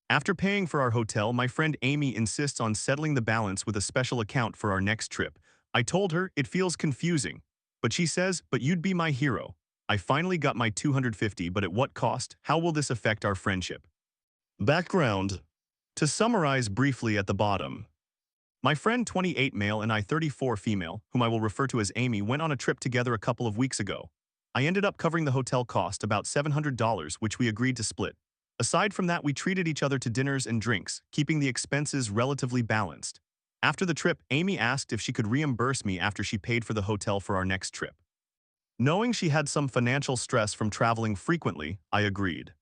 After paying for our hotel, my friend Amy insists on settling the balance with a special account for our next trip. I told her it feels confusing, but she says, "But you'd be my hero." I finally got my 250, but at what cost? How will this affect our friendship? Background. To summarize briefly at the bottom, my friend 28 male and I 34 female, whom I will refer to as Amy, went on a trip together a couple of weeks ago. I ended up covering the hotel cost, about $700, which we agreed to split. Aside from that, we treated each other to dinners and drinks, keeping the expenses relatively balanced. After the trip, Amy asked if she could reimburse me after she paid for the hotel for our next trip. Knowing she had some financial stress from traveling frequently, I agreed.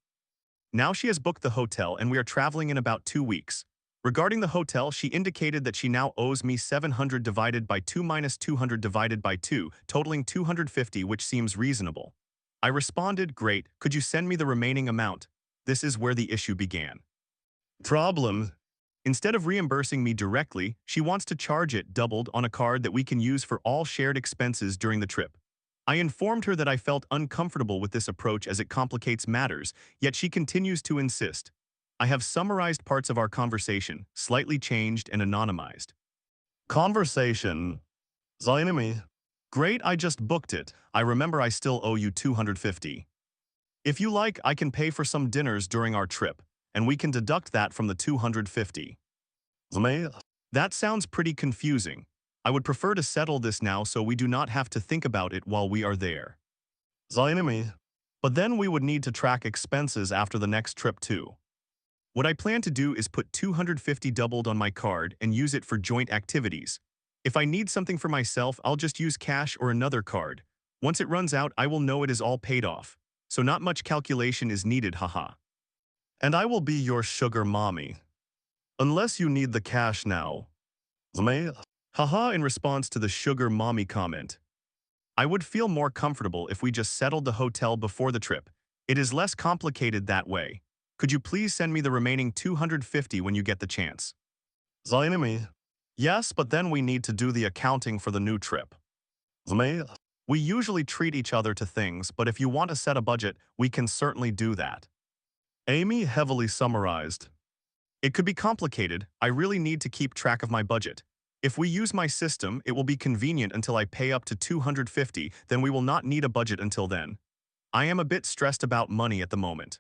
Now she has booked the hotel and we are traveling in about 2 weeks. Regarding the hotel, she indicated that she now owes me 700 divided by 2 minus 200 divided by 2, totaling 250, which seems reasonable. I responded, "Great, could you send me the remaining amount?" This is where the issue began. Problem. Instead of reimbursing me directly, she wants to charge it doubled on a card that we can use for all shared expenses during the trip. I informed her that I felt uncomfortable with this approach as it complicates matters, yet she continues to insist. I have summarized parts of our conversation, slightly changed and anonymized. Conversation. Amie. Great, I just booked it. I remember I still owe you 250. If you like, I can pay for some dinners during our trip, and we can deduct that from the 250. Amie. That sounds pretty confusing. I would prefer to settle this now so we do not have to think about it while we are there. Amie. But then we would need to track expenses after the next trip too. What I plan to do is put 250 doubled on my card and use it for joint activities. If I need something for myself, I'll just use cash or another card. Once it runs out, I will know it is all paid off. So not much calculation is needed, haha. And I will be your sugar mommy. Unless you need the cash now. Amie. Haha, in response to the sugar mommy comment. I would feel more comfortable if we just settled the hotel before the trip. It is less complicated that way. Could you please send me the remaining 250 when you get the chance? Amie. Yes, but then we need to do the accounting for the new trip. Amie. We usually treat each other to things, but if you want to set a budget, we can certainly do that. Amy heavily summarized. It could be complicated. I really need to keep track of my budget. If we use my system, it will be convenient until I pay up to 250, then we will not need a budget until then. I am a bit stressed about money at the moment.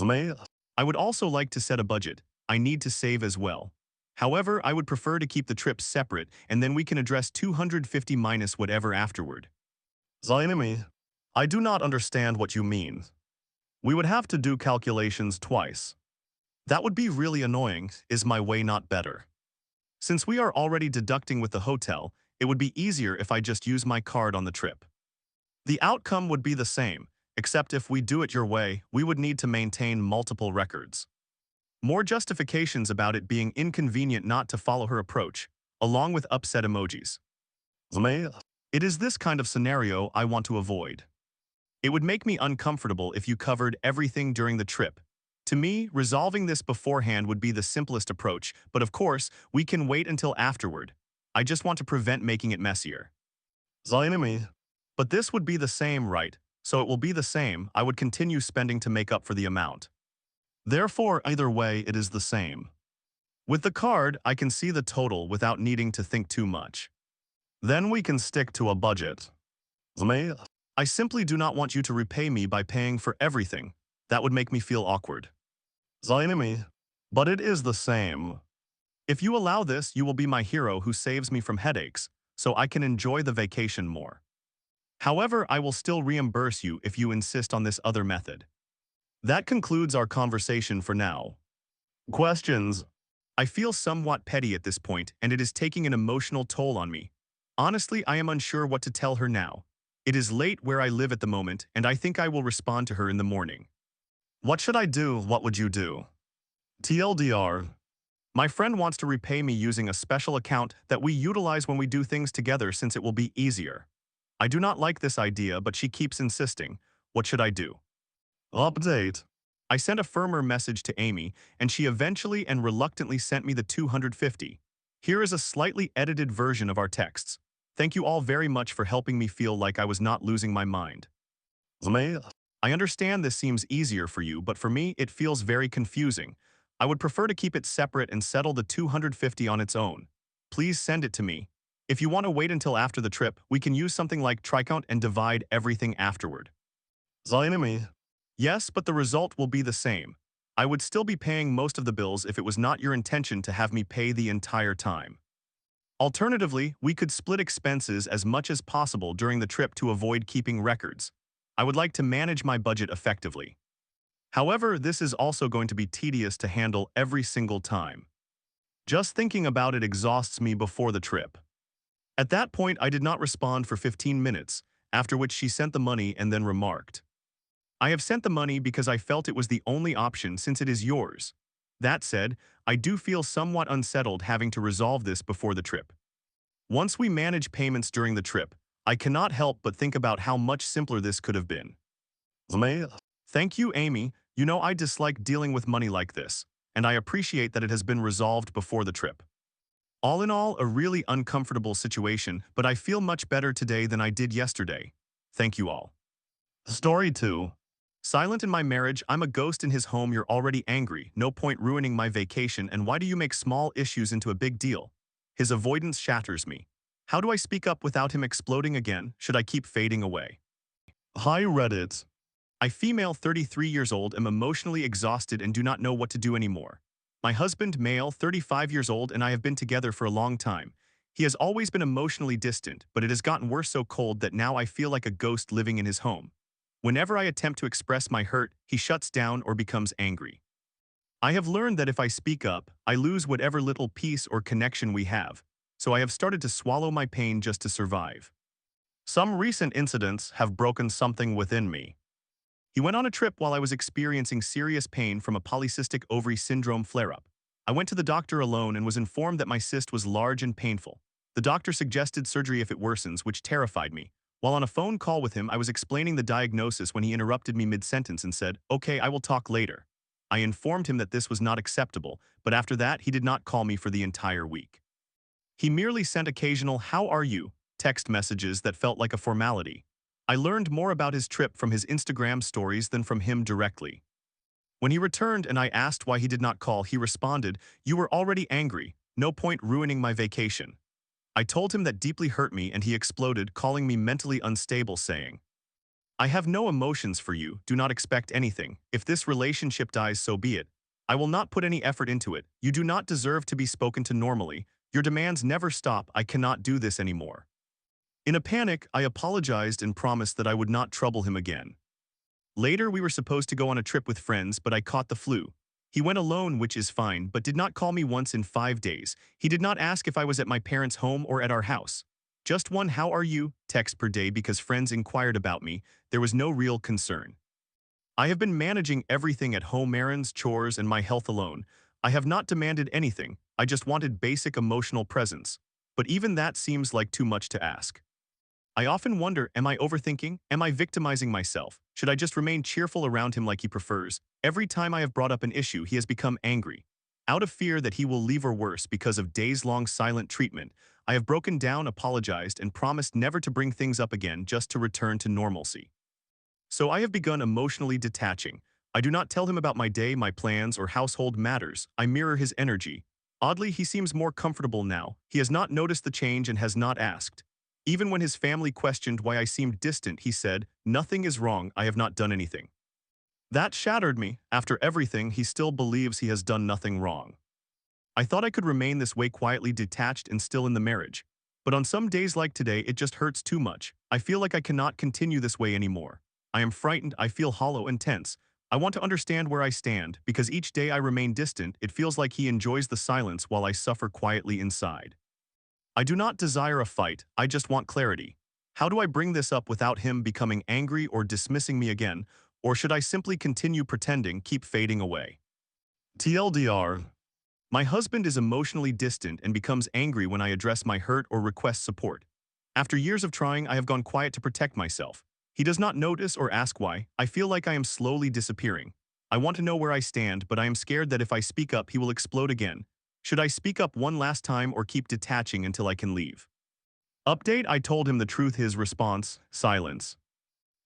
Amie. I would also like to set a budget. I need to save as well. However, I would prefer to keep the trips separate, and then we can address 250 minus whatever afterward. Amie. I do not understand what you mean. We would have to do calculations twice. That would be really annoying. Is my way not better? Since we are already deducting with the hotel, it would be easier if I just use my card on the trip. The outcome would be the same, except if we do it your way, we would need to maintain multiple records. More justifications about it being inconvenient not to follow her approach, along with upset emojis. Amie. It is this kind of scenario I want to avoid. It would make me uncomfortable if you covered everything during the trip. To me, resolving this beforehand would be the simplest approach, but of course, we can wait until afterward. I just want to prevent making it messier. Amie. But this would be the same, right? So it will be the same. I would continue spending to make up for the amount. Therefore, either way, it is the same. With the card, I can see the total without needing to think too much. Then we can stick to a budget. Amie. I simply do not want you to repay me by paying for everything. That would make me feel awkward. Amie. But it is the same. If you allow this, you will be my hero who saves me from headaches, so I can enjoy the vacation more. However, I will still reimburse you if you insist on this other method. That concludes our conversation for now. Questions? I feel somewhat petty at this point, and it is taking an emotional toll on me. Honestly, I am unsure what to tell her now. It is late where I live at the moment, and I think I will respond to her in the morning. What should I do? What would you do? TLDR. My friend wants to repay me using a special account that we utilize when we do things together since it will be easier. I do not like this idea, but she keeps insisting. What should I do? Update. I sent a firmer message to Amy, and she eventually and reluctantly sent me the 250. Here is a slightly edited version of our texts. Thank you all very much for helping me feel like I was not losing my mind. Amie. I understand this seems easier for you, but for me, it feels very confusing. I would prefer to keep it separate and settle the 250 on its own. Please send it to me. If you want to wait until after the trip, we can use something like Tricount and divide everything afterward. Amie. Yes, but the result will be the same. I would still be paying most of the bills if it was not your intention to have me pay the entire time. Alternatively, we could split expenses as much as possible during the trip to avoid keeping records. I would like to manage my budget effectively. However, this is also going to be tedious to handle every single time. Just thinking about it exhausts me before the trip. At that point, I did not respond for 15 minutes, after which she sent the money and then remarked, I have sent the money because I felt it was the only option since it is yours. That said, I do feel somewhat unsettled having to resolve this before the trip. Once we manage payments during the trip, I cannot help but think about how much simpler this could have been. Amie. Thank you, Amy. You know I dislike dealing with money like this, and I appreciate that it has been resolved before the trip. All in all, a really uncomfortable situation, but I feel much better today than I did yesterday. Thank you all. Story 2. Silent in my marriage, I'm a ghost in his home, you're already angry, no point ruining my vacation, and why do you make small issues into a big deal? His avoidance shatters me. How do I speak up without him exploding again? Should I keep fading away? Hi Reddit. I, female 33 years old, am emotionally exhausted and do not know what to do anymore. My husband, male 35 years old, and I have been together for a long time. He has always been emotionally distant, but it has gotten worse, so cold that now I feel like a ghost living in his home. Whenever I attempt to express my hurt, he shuts down or becomes angry. I have learned that if I speak up, I lose whatever little peace or connection we have, so I have started to swallow my pain just to survive. Some recent incidents have broken something within me. He went on a trip while I was experiencing serious pain from a polycystic ovary syndrome flare-up. I went to the doctor alone and was informed that my cyst was large and painful. The doctor suggested surgery if it worsens, which terrified me. While on a phone call with him, I was explaining the diagnosis when he interrupted me mid-sentence and said, "Okay, I will talk later." I informed him that this was not acceptable, but after that, he did not call me for the entire week. He merely sent occasional "How are you?" text messages that felt like a formality. I learned more about his trip from his Instagram stories than from him directly. When he returned and I asked why he did not call, he responded, "You were already angry. No point ruining my vacation." I told him that deeply hurt me and he exploded, calling me mentally unstable, saying, "I have no emotions for you, do not expect anything. If this relationship dies, so be it. I will not put any effort into it. You do not deserve to be spoken to normally. Your demands never stop. I cannot do this anymore." In a panic, I apologized and promised that I would not trouble him again. Later, we were supposed to go on a trip with friends, but I caught the flu. He went alone, which is fine, but did not call me once in 5 days. He did not ask if I was at my parents' home or at our house. Just one "How are you?" text per day because friends inquired about me. There was no real concern. I have been managing everything at home, errands, chores, and my health alone. I have not demanded anything. I just wanted basic emotional presence. But even that seems like too much to ask. I often wonder, am I overthinking? Am I victimizing myself? Should I just remain cheerful around him like he prefers? Every time I have brought up an issue, he has become angry. Out of fear that he will leave or worse because of days-long silent treatment, I have broken down, apologized, and promised never to bring things up again, just to return to normalcy. So I have begun emotionally detaching. I do not tell him about my day, my plans, or household matters. I mirror his energy. Oddly, he seems more comfortable now. He has not noticed the change and has not asked. Even when his family questioned why I seemed distant, he said, "Nothing is wrong, I have not done anything." That shattered me. After everything, he still believes he has done nothing wrong. I thought I could remain this way, quietly detached and still in the marriage. But on some days like today, it just hurts too much. I feel like I cannot continue this way anymore. I am frightened, I feel hollow and tense. I want to understand where I stand, because each day I remain distant, it feels like he enjoys the silence while I suffer quietly inside. I do not desire a fight, I just want clarity. How do I bring this up without him becoming angry or dismissing me again, or should I simply continue pretending, keep fading away? TLDR. My husband is emotionally distant and becomes angry when I address my hurt or request support. After years of trying, I have gone quiet to protect myself. He does not notice or ask why. I feel like I am slowly disappearing. I want to know where I stand, but I am scared that if I speak up, he will explode again. Should I speak up one last time or keep detaching until I can leave? Update: I told him the truth. His response: silence.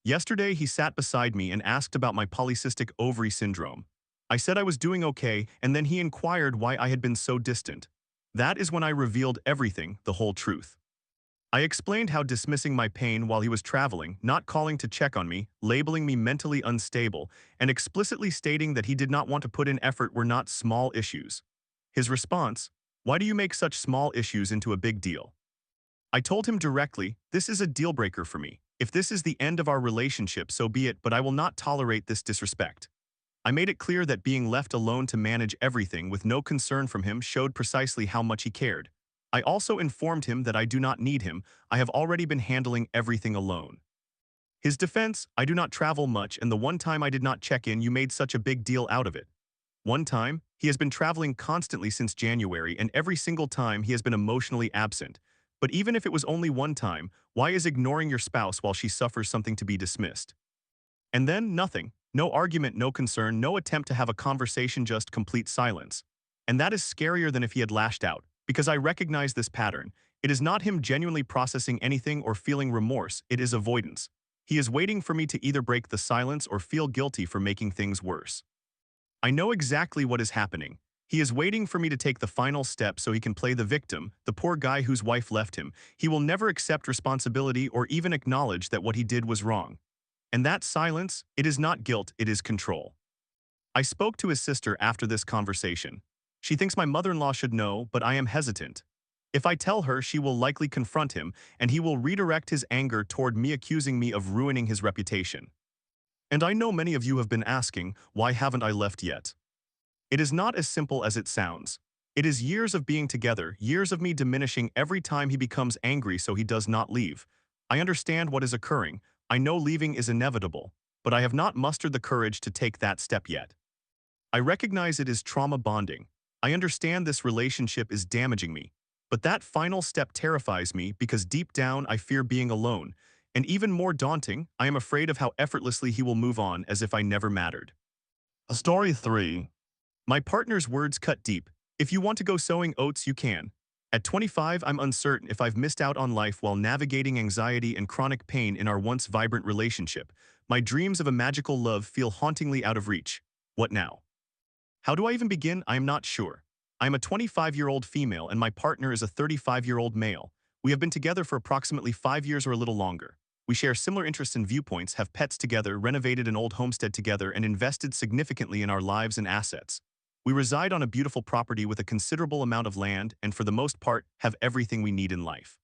Yesterday, he sat beside me and asked about my polycystic ovary syndrome. I said I was doing okay, and then he inquired why I had been so distant. That is when I revealed everything, the whole truth. I explained how dismissing my pain while he was traveling, not calling to check on me, labeling me mentally unstable, and explicitly stating that he did not want to put in effort were not small issues. His response, "Why do you make such small issues into a big deal?" I told him directly, "This is a deal breaker for me. If this is the end of our relationship, so be it, but I will not tolerate this disrespect." I made it clear that being left alone to manage everything with no concern from him showed precisely how much he cared. I also informed him that I do not need him, I have already been handling everything alone. His defense, "I do not travel much, and the one time I did not check in, you made such a big deal out of it." One time, he has been traveling constantly since January, and every single time he has been emotionally absent. But even if it was only one time, why is ignoring your spouse while she suffers something to be dismissed? And then, nothing. No argument, no concern, no attempt to have a conversation, just complete silence. And that is scarier than if he had lashed out, because I recognize this pattern. It is not him genuinely processing anything or feeling remorse, it is avoidance. He is waiting for me to either break the silence or feel guilty for making things worse. I know exactly what is happening. He is waiting for me to take the final step so he can play the victim, the poor guy whose wife left him. He will never accept responsibility or even acknowledge that what he did was wrong. And that silence, it is not guilt, it is control. I spoke to his sister after this conversation. She thinks my mother-in-law should know, but I am hesitant. If I tell her, she will likely confront him, and he will redirect his anger toward me, accusing me of ruining his reputation. And I know many of you have been asking, why haven't I left yet? It is not as simple as it sounds. It is years of being together, years of me diminishing every time he becomes angry so he does not leave. I understand what is occurring. I know leaving is inevitable, but I have not mustered the courage to take that step yet. I recognize it is trauma bonding. I understand this relationship is damaging me, but that final step terrifies me because deep down I fear being alone, and even more daunting, I am afraid of how effortlessly he will move on as if I never mattered. Story 3. My partner's words cut deep. "If you want to go sowing oats, you can." At 25, I'm uncertain if I've missed out on life while navigating anxiety and chronic pain in our once vibrant relationship. My dreams of a magical love feel hauntingly out of reach. What now? How do I even begin? I am not sure. I am a 25-year-old female and my partner is a 35-year-old male. We have been together for approximately 5 years or a little longer. We share similar interests and viewpoints, have pets together, renovated an old homestead together, and invested significantly in our lives and assets. We reside on a beautiful property with a considerable amount of land and, for the most part, have everything we need in life.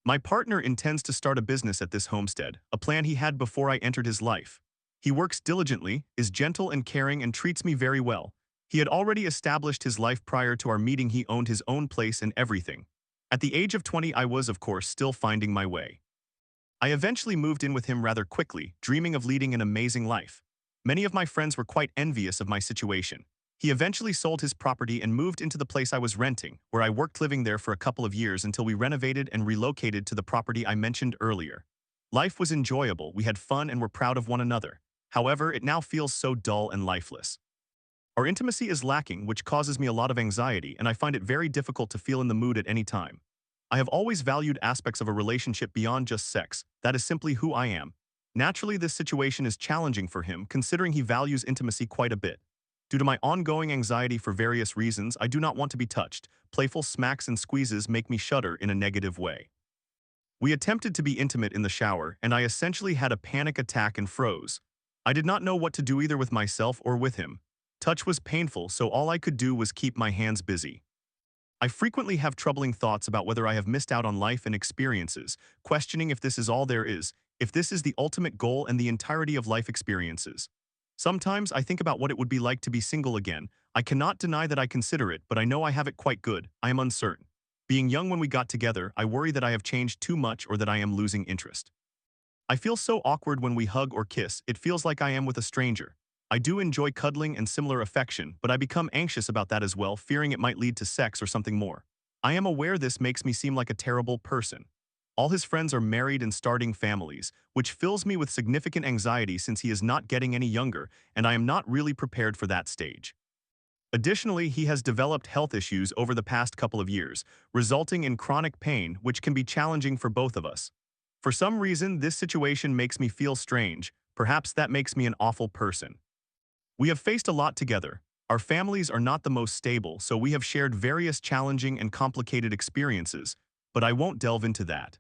My partner intends to start a business at this homestead, a plan he had before I entered his life. He works diligently, is gentle and caring, and treats me very well. He had already established his life prior to our meeting. He owned his own place and everything. At the age of 20, I was, of course, still finding my way. I eventually moved in with him rather quickly, dreaming of leading an amazing life. Many of my friends were quite envious of my situation. He eventually sold his property and moved into the place I was renting, where I worked living there for a couple of years until we renovated and relocated to the property I mentioned earlier. Life was enjoyable, we had fun and were proud of one another. However, it now feels so dull and lifeless. Our intimacy is lacking, which causes me a lot of anxiety, and I find it very difficult to feel in the mood at any time. I have always valued aspects of a relationship beyond just sex. That is simply who I am. Naturally, this situation is challenging for him, considering he values intimacy quite a bit. Due to my ongoing anxiety for various reasons, I do not want to be touched. Playful smacks and squeezes make me shudder in a negative way. We attempted to be intimate in the shower, and I essentially had a panic attack and froze. I did not know what to do either with myself or with him. Touch was painful, so all I could do was keep my hands busy. I frequently have troubling thoughts about whether I have missed out on life and experiences, questioning if this is all there is, if this is the ultimate goal and the entirety of life experiences. Sometimes I think about what it would be like to be single again. I cannot deny that I consider it, but I know I have it quite good. I am uncertain. Being young when we got together, I worry that I have changed too much or that I am losing interest. I feel so awkward when we hug or kiss, it feels like I am with a stranger. I do enjoy cuddling and similar affection, but I become anxious about that as well, fearing it might lead to sex or something more. I am aware this makes me seem like a terrible person. All his friends are married and starting families, which fills me with significant anxiety since he is not getting any younger, and I am not really prepared for that stage. Additionally, he has developed health issues over the past couple of years, resulting in chronic pain, which can be challenging for both of us. For some reason, this situation makes me feel strange. Perhaps that makes me an awful person. We have faced a lot together. Our families are not the most stable, so we have shared various challenging and complicated experiences, but I won't delve into that.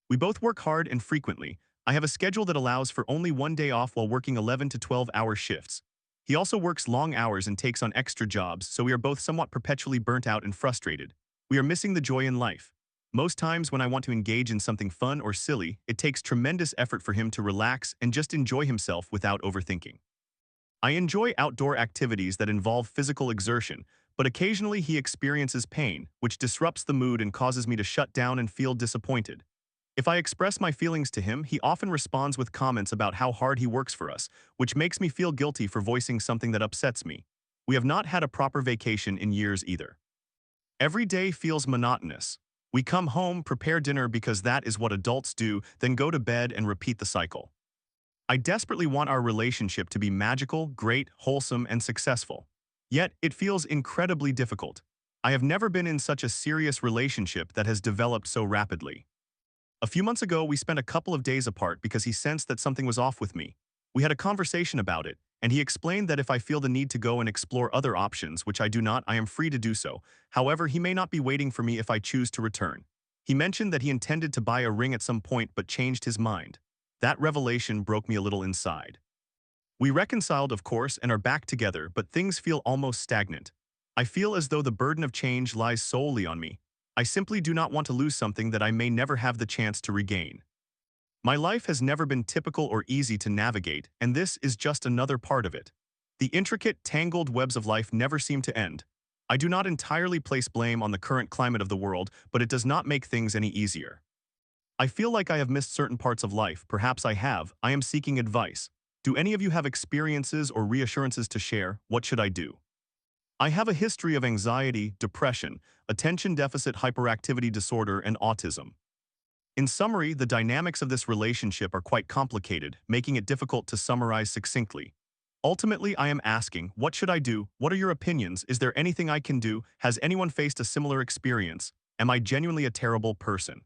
We both work hard and frequently. I have a schedule that allows for only one day off while working 11 to 12-hour shifts. He also works long hours and takes on extra jobs, so we are both somewhat perpetually burnt out and frustrated. We are missing the joy in life. Most times when I want to engage in something fun or silly, it takes tremendous effort for him to relax and just enjoy himself without overthinking. I enjoy outdoor activities that involve physical exertion, but occasionally he experiences pain, which disrupts the mood and causes me to shut down and feel disappointed. If I express my feelings to him, he often responds with comments about how hard he works for us, which makes me feel guilty for voicing something that upsets me. We have not had a proper vacation in years either. Every day feels monotonous. We come home, prepare dinner because that is what adults do, then go to bed and repeat the cycle. I desperately want our relationship to be magical, great, wholesome, and successful. Yet, it feels incredibly difficult. I have never been in such a serious relationship that has developed so rapidly. A few months ago, we spent a couple of days apart because he sensed that something was off with me. We had a conversation about it, and he explained that if I feel the need to go and explore other options, which I do not, I am free to do so. However, he may not be waiting for me if I choose to return. He mentioned that he intended to buy a ring at some point but changed his mind. That revelation broke me a little inside. We reconciled, of course, and are back together, but things feel almost stagnant. I feel as though the burden of change lies solely on me. I simply do not want to lose something that I may never have the chance to regain. My life has never been typical or easy to navigate, and this is just another part of it. The intricate, tangled webs of life never seem to end. I do not entirely place blame on the current climate of the world, but it does not make things any easier. I feel like I have missed certain parts of life, perhaps I have. I am seeking advice. Do any of you have experiences or reassurances to share? What should I do? I have a history of anxiety, depression, attention deficit hyperactivity disorder, and autism. In summary, the dynamics of this relationship are quite complicated, making it difficult to summarize succinctly. Ultimately, I am asking, what should I do? What are your opinions? Is there anything I can do? Has anyone faced a similar experience? Am I genuinely a terrible person?